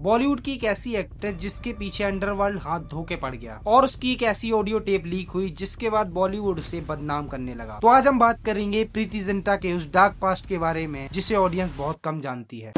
बॉलीवुड की एक ऐसी एक्ट्रेस जिसके पीछे अंडरवर्ल्ड हाथ धो के पड़ गया और उसकी एक ऐसी ऑडियो टेप लीक हुई जिसके बाद बॉलीवुड उसे बदनाम करने लगा। तो आज हम बात करेंगे प्रीति जिंटा के उस डार्क पास्ट के बारे में जिसे ऑडियंस बहुत कम जानती है।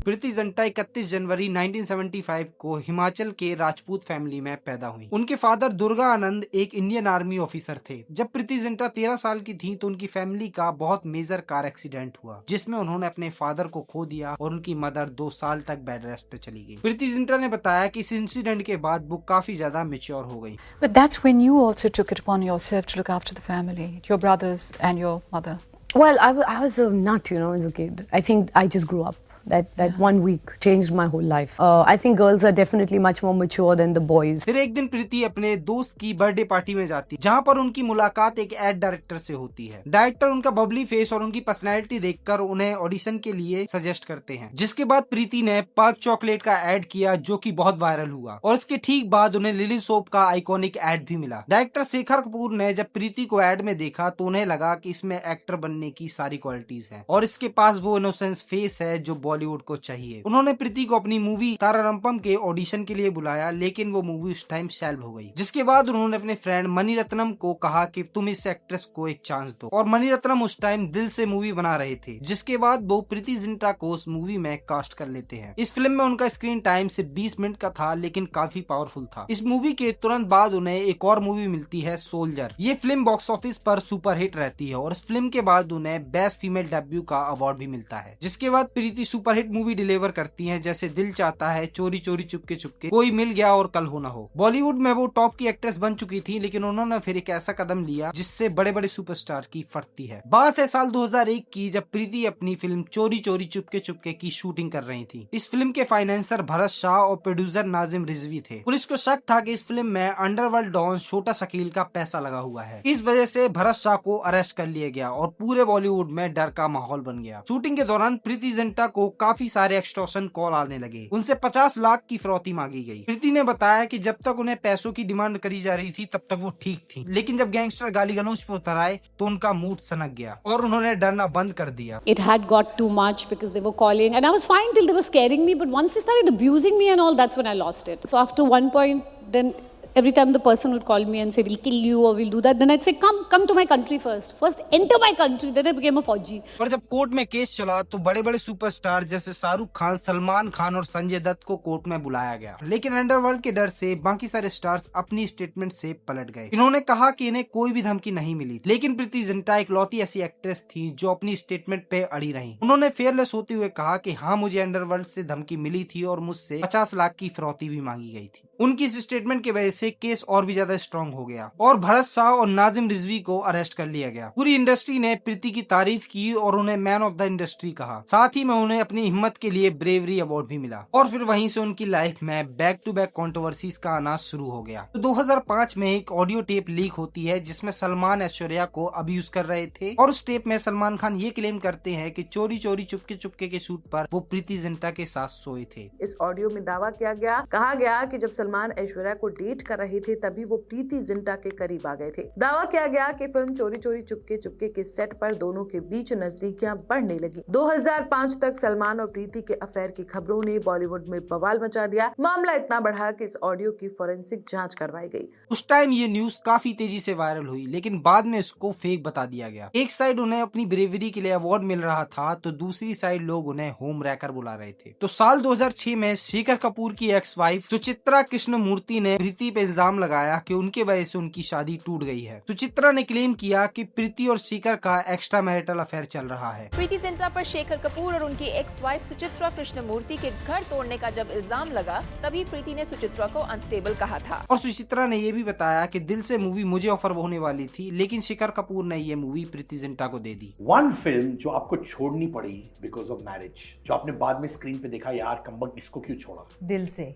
प्रीति जिंटा 31 जनवरी 1975 को हिमाचल के राजपूत फैमिली में पैदा हुई। उनके फादर दुर्गा आनंद एक इंडियन आर्मी ऑफिसर थे। जब प्रीति जिंटा 13 साल की थी तो उनकी फैमिली का बहुत मेजर कार एक्सीडेंट हुआ जिसमें उन्होंने अपने फादर को खो दिया और उनकी मदर 2 साल तक बेड रेस्ट पे चली गई। प्रीति जिंटा ने बताया कि इस इंसिडेंट के बाद वो काफी ज्यादा मैच्योर हो गई। But that's when you also took it upon yourself to look after the family, your brothers and your mother. Well, I was a nut, as a kid. I think I just grew up. That 1 week changed my whole life. I think girls are definitely much more mature than the boys. फिर एक दिन प्रीति अपने दोस्त की birthday party में जाती जहाँ पर उनकी मुलाकात एक एड डायरेक्टर से होती है। डायरेक्टर उनका बबली फेस और उनकी पर्सनैलिटी देखकर उन्हें ऑडिशन के लिए सजेस्ट करते हैं, जिसके बाद प्रीति ने पर्क चॉकलेट का एड किया जो कि बहुत वायरल हुआ और इसके ठीक बाद उन्हें लिली सोप का आइकॉनिक एड भी मिला। डायरेक्टर शेखर कपूर ने जब प्रीति को एड में देखा तो उन्हें लगा कि इसमें एक्टर बनने की सारी क्वालिटीज हैं और इसके पास वो इनोसेंस फेस है जो बॉलीवुड को चाहिए। उन्होंने प्रीति को अपनी मूवी तारारंपम के ऑडिशन के लिए बुलाया लेकिन वो मूवी उस टाइम शेल्व हो गई, जिसके बाद उन्होंने अपने फ्रेंड मणिरत्नम को कहा कि तुम इस एक्ट्रेस को एक चांस दो और मणिरत्नम उस टाइम दिल से मूवी बना रहे थे, जिसके बाद वो प्रीति जिंटा को उस मूवी में कास्ट कर लेते हैं। इस फिल्म में उनका स्क्रीन टाइम सिर्फ 20 मिनट का था लेकिन काफी पावरफुल था। इस मूवी के तुरंत बाद उन्हें एक और मूवी मिलती है सोल्जर। ये फिल्म बॉक्स ऑफिस पर सुपर हिट रहती है और इस फिल्म के बाद उन्हें बेस्ट फीमेल डेब्यू का अवार्ड भी मिलता है। जिसके बाद प्रीति सुपर हिट मूवी डिलीवर करती हैं जैसे दिल चाहता है, चोरी चोरी चुपके चुपके, कोई मिल गया और कल हो ना हो। बॉलीवुड में वो टॉप की एक्ट्रेस बन चुकी थी लेकिन उन्होंने फिर एक ऐसा कदम लिया जिससे बड़े बड़े सुपरस्टार की फटती है। बात है साल 2001 की जब प्रीति अपनी फिल्म चोरी चोरी चुपके चुपके की शूटिंग कर रही थी। इस फिल्म के फाइनेंसर भरत शाह और प्रोड्यूसर नाजिम रिजवी थे। पुलिस को शक था कि इस फिल्म में अंडरवर्ल्ड डॉन छोटा शकील का पैसा लगा हुआ है। इस वजह से भरत शाह को अरेस्ट कर लिया गया और पूरे बॉलीवुड में डर का माहौल बन गया। शूटिंग के दौरान प्रीति जिंटा को काफी सारे एक्सटॉर्शन कॉल आने लगे। उनसे 50 लाख की फिरौती मांगी गई। प्रीति ने बताया कि जब तक उन्हें पैसों की डिमांड करी जा रही थी तब तक वो ठीक थी, लेकिन जब गैंगस्टर गाली गलौज पे उतर आए तो उनका मूड सनक गया और उन्होंने डरना बंद कर दिया। It had got too much because they were calling and I was fine till they were scaring me, but once they started abusing me and all, that's when I lost it. So after one point, then every time the person would call me and say we'll kill you or we'll do that, then I'd say come to my country first enter my country. Then I became a फौजी। पर जब court में case चला तो बड़े बड़े superstar जैसे शाहरुख खान, सलमान खान और संजय दत्त को कोर्ट में बुलाया गया, लेकिन अंडरवर्ल्ड के डर से बाकी सारे स्टार्स अपनी स्टेटमेंट से पलट गए। इन्होंने कहा कि इन्हें कोई भी धमकी नहीं मिली, लेकिन प्रीति जिंटा एक लौती ऐसी एक्ट्रेस थी जो अपनी स्टेटमेंट पे अड़ी रही। उन्होंने फेयरलेस होते हुए कहा कि हाँ, मुझे अंडरवर्ल्ड से धमकी मिली थी और मुझसे 50 लाख की फिरौती भी मांगी गई थी। उनकी इस स्टेटमेंट की वजह से केस और भी ज्यादा स्ट्रॉन्ग हो गया और भरत शाह और नाजिम रिजवी को अरेस्ट कर लिया गया। पूरी इंडस्ट्री ने प्रीति की तारीफ की और उन्हें मैन ऑफ द इंडस्ट्री कहा। साथ ही में उन्हें अपनी हिम्मत के लिए ब्रेवरी अवार्ड भी मिला और फिर वहीं से उनकी लाइफ में बैक टू बैक कंट्रोवर्सीज का आना शुरू हो गया। तो 2005 में एक ऑडियो टेप लीक होती है जिसमें सलमान ऐश्वर्या को अब्यूज कर रहे थे और उस टेप में सलमान खान ये क्लेम करते हैं कि चोरी चोरी चुपके चुपके के शूट पर वो प्रीति जिंटा के साथ सोए थे। इस ऑडियो में दावा किया गया, कहा गया कि जब सलमान ऐश्वर्या को डेट कर रहे थे तभी वो प्रीति जिंटा के करीब आ गए थे। दावा किया गया कि फिल्म चोरी चोरी चुपके चुपके के सेट पर दोनों के बीच नजदीकियां बढ़ने लगी। 2005 तक सलमान और प्रीति के अफेयर की खबरों ने बॉलीवुड में बवाल मचा दिया। मामला इतना बढ़ा कि इस ऑडियो की फोरेंसिक जांच करवाई गई। उस टाइम ये न्यूज काफी तेजी से वायरल हुई लेकिन बाद में इसको फेक बता दिया गया। एक साइड उन्हें अपनी ब्रेवरी के लिए अवार्ड मिल रहा था तो दूसरी साइड लोग उन्हें होम रैकर बुला रहे थे। तो साल 2006 में शेखर कपूर की एक्स वाइफ सुचित्रा कृष्णमूर्ति ने प्रीति पे इल्जाम लगाया कि उनके वजह से उनकी शादी टूट गई है। सुचित्रा ने क्लेम किया कि प्रीति और शेखर का एक्स्ट्रा मैरिटल अफेयर चल रहा है। प्रीति जिंटा पर शेखर कपूर और उनकी एक्स वाइफ सुचित्रा कृष्णमूर्ति के घर तोड़ने का जब इल्जाम लगा तभी प्रीति ने सुचित्रा को अनस्टेबल कहा था। और सुचित्रा ने ये भी बताया कि दिल से मूवी मुझे ऑफर होने वाली थी लेकिन शेखर कपूर ने ये मूवी प्रीति जिंटा को दे दी। वन फिल्म जो आपको छोड़नी पड़ी बिकॉज ऑफ मैरिज, जो आपने बाद में स्क्रीन पे देखा यार कमबख्त इसको क्यों छोड़ा? दिल से।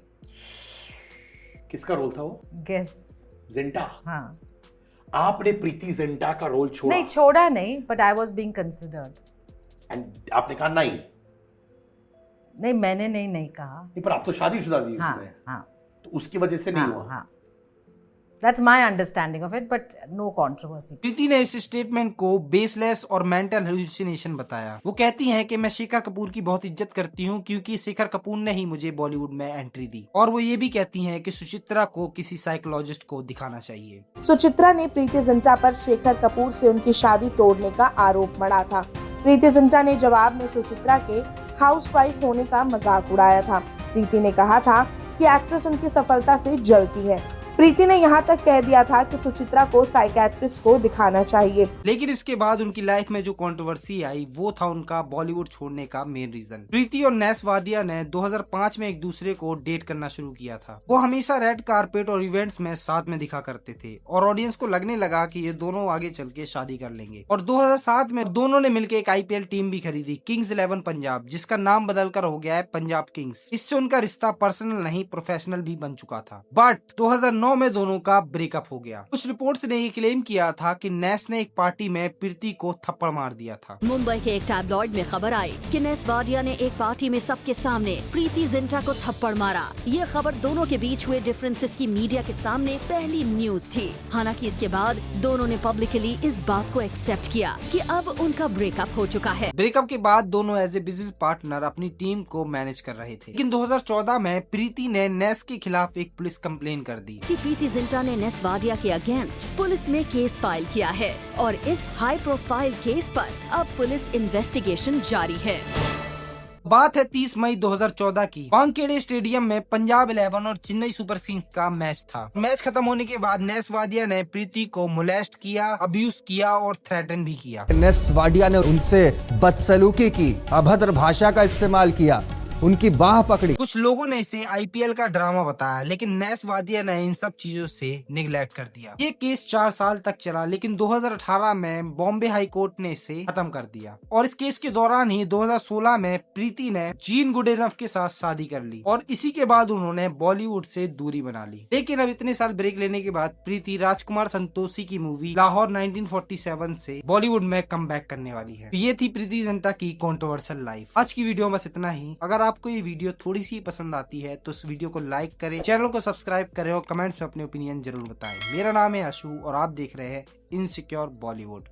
किसका रोल था वो? गेस। जिंटा। हाँ। आपने प्रीति जिंटा का रोल छोड़ा? नहीं छोड़ा नहीं, but I was being considered. And आपने कहा नहीं? नहीं, मैंने नहीं कहा। नहीं, पर आप तो शादीशुदा थी हाँ, उसमें। हाँ। तो उसकी वजह से नहीं हुआ? हाँ। That's my understanding of it, but no controversy. प्रीति ने इस स्टेटमेंट को बेसलेस और मेंटल हेलुसिनेशन बताया। वो कहती हैं कि मैं शेखर कपूर की बहुत इज्जत करती हूँ क्योंकि शेखर कपूर ने ही मुझे बॉलीवुड में एंट्री दी, और वो ये भी कहती हैं कि सुचित्रा को किसी साइकोलॉजिस्ट को दिखाना चाहिए। सुचित्रा ने प्रीति जिंटा पर शेखर कपूर से उनकी शादी तोड़ने का आरोप मढ़ा था। प्रीति जिंटा ने जवाब में सुचित्रा के हाउसवाइफ होने का मजाक उड़ाया था। प्रीति ने कहा था कि एक्ट्रेस उनकी सफलता से जलती है। प्रीति ने यहाँ तक कह दिया था कि सुचित्रा को साइकेट्रिस्ट को दिखाना चाहिए। लेकिन इसके बाद उनकी लाइफ में जो कंट्रोवर्सी आई वो था उनका बॉलीवुड छोड़ने का मेन रीजन। प्रीति और नेस वाडिया ने 2005 में एक दूसरे को डेट करना शुरू किया था। वो हमेशा रेड कारपेट और इवेंट्स में साथ में दिखा करते थे और ऑडियंस को लगने लगा कि ये दोनों आगे चल के शादी कर लेंगे। और 2007 में दोनों ने मिलकर एक IPL टीम भी खरीदी, किंग्स 11 पंजाब, जिसका नाम बदलकर हो गया है पंजाब किंग्स। इससे उनका रिश्ता पर्सनल नहीं प्रोफेशनल भी बन चुका था। बट 2009 में दोनों का ब्रेकअप हो गया। कुछ रिपोर्ट्स ने ये क्लेम किया था कि नेस ने एक पार्टी में प्रीति को थप्पड़ मार दिया था। मुंबई के एक टैबलॉइड में खबर आई कि नेस वाडिया ने एक पार्टी में सबके सामने प्रीति जिंटा को थप्पड़ मारा। ये खबर दोनों के बीच हुए डिफरेंसेस की मीडिया के सामने पहली न्यूज थी। हालांकि इसके बाद दोनों ने पब्लिकली इस बात को एक्सेप्ट किया कि अब उनका ब्रेकअप हो चुका है। ब्रेकअप के बाद दोनों एज ए बिजनेस पार्टनर अपनी टीम को मैनेज कर रहे थे। लेकिन 2014 में प्रीति ने नेस के खिलाफ एक पुलिस कंप्लेन कर दी। प्रीति जिंटा ने नेस वाडिया के अगेंस्ट पुलिस में केस फाइल किया है और इस हाई प्रोफाइल केस पर अब पुलिस इन्वेस्टिगेशन जारी है। बात है 30 मई 2014 की। वानखेड़े स्टेडियम में पंजाब 11 और चेन्नई सुपर किंग्स का मैच था। मैच खत्म होने के बाद नेस वाडिया ने प्रीति को मोलेस्ट किया, अब्यूज किया और थ्रेटन भी किया। नेस वाडिया ने उनसे बदसलूकी की, अभद्र भाषा का इस्तेमाल किया, उनकी बाह पकड़ी। कुछ लोगों ने इसे IPL का ड्रामा बताया, लेकिन नेस वाडिया ने इन सब चीजों से निगलेक्ट कर दिया। ये केस 4 साल तक चला, लेकिन 2018 में बॉम्बे हाई कोर्ट ने इसे खत्म कर दिया। और इस केस के दौरान ही 2016 में प्रीति ने जीन गुडेनफ के साथ शादी कर ली और इसी के बाद उन्होंने बॉलीवुड से दूरी बना ली। लेकिन अब इतने साल ब्रेक लेने के बाद प्रीति राजकुमार संतोषी की मूवी लाहौर 1947 से बॉलीवुड में कम बैक करने वाली है। ये थी प्रीति जिंटा की कॉन्ट्रोवर्शियल लाइफ। आज की वीडियो में बस इतना ही। अगर आपको ये वीडियो थोड़ी सी पसंद आती है तो इस वीडियो को लाइक करें, चैनल को सब्सक्राइब करें और कमेंट्स में अपने ओपिनियन जरूर बताएं। मेरा नाम है आशु और आप देख रहे हैं इनसिक्योर बॉलीवुड।